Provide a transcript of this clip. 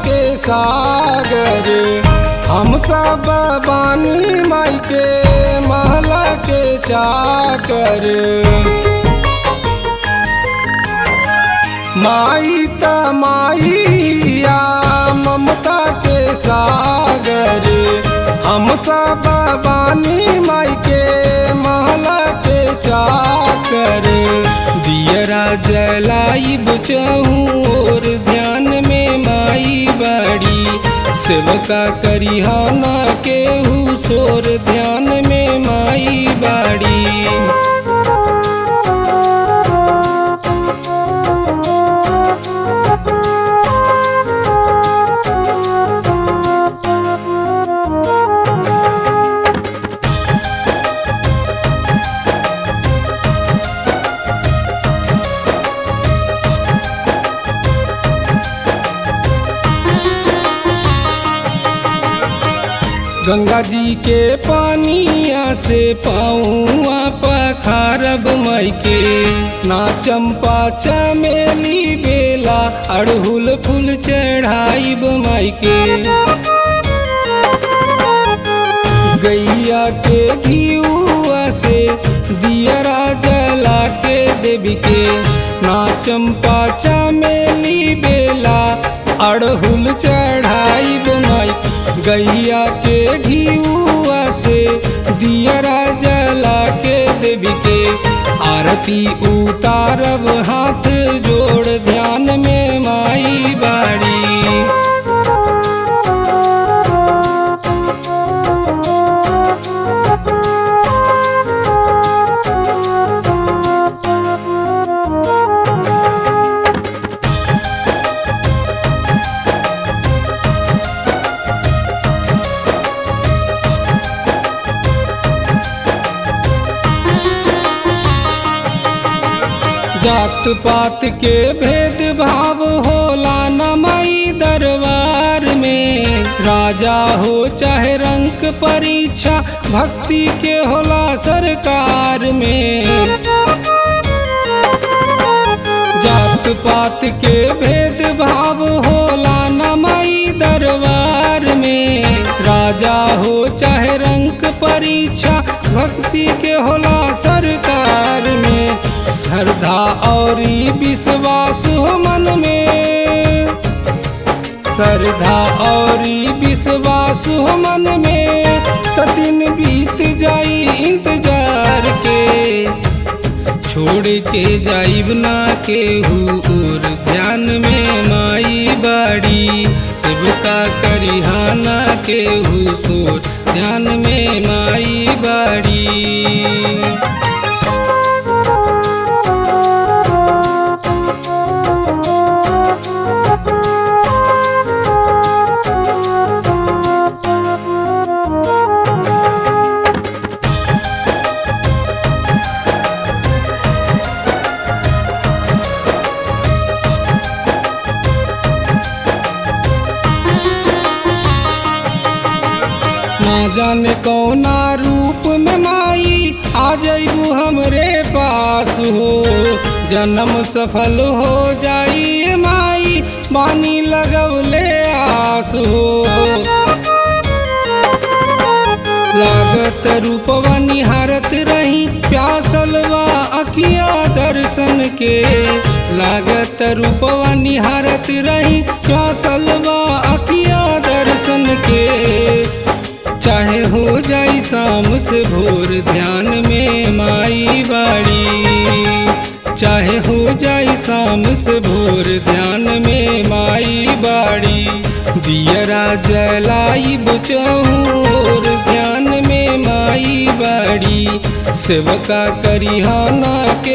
के सागर। हम सब बानी माई के महला के चाकर। माई त माईया ममता के सागर। हम सब बानी माई के महला के चाकर। दियरा जलाइब चहुर ध्यान में माई बाड़ी। सेवका करिहाना केहू सोर ध्यान में माई बाड़ी। गंगा जी के पानिया से पाऊआ पखारब माई के। ना चंपा चमेली बेला अड़हुल फूल चढ़ाइब माई के। गैया के घिउआ से दियरा जला के देवी के। ना चंपा चमेली बेला अड़हुल चढ़ाइब माई। गैया के घिउआ से दियरा जला के देवी के। आरती उतारब हाथ जोड़ ध्यान में माई बाड़ी। जात पात के भेद भाव होला न माई दरबार में। राजा हो चाहे रंग परीक्षा भक्ति के होला सरकार में। जात पात के भेद भाव होला न माई दरबार में। राजा हो चाहे रंग परीक्षा भक्ति के होला सरकार में। श्रद्धा और विश्वास हो मन में। श्रद्धा और विश्वास हो मन में। तो दिन बीत जाई इंतजार के। छोड़ के जाइब ना केहू और ध्यान में माई बाड़ी। सेवका करिहाना केहू सोर ध्यान में माई बाड़ी। ना जाने कौना रूप में माई आ जाइबू हमरे पास हो। जन्म सफल हो जाई माई बानी लगवले आस हो। लागत रूपवा निहारत रही प्यासलवा अखिया दर्शन के। लागत रूपवा निहारत रही प्यासलवा अखिया दर्शन के। चाहे हो जाई शाम से भोर ध्यान में माई बाड़ी। चाहे हो जाई शाम से भोर ध्यान में माई बाड़ी। दियरा जलाइब चहुर ध्यान में माई बाड़ी। सेवका करिहाना के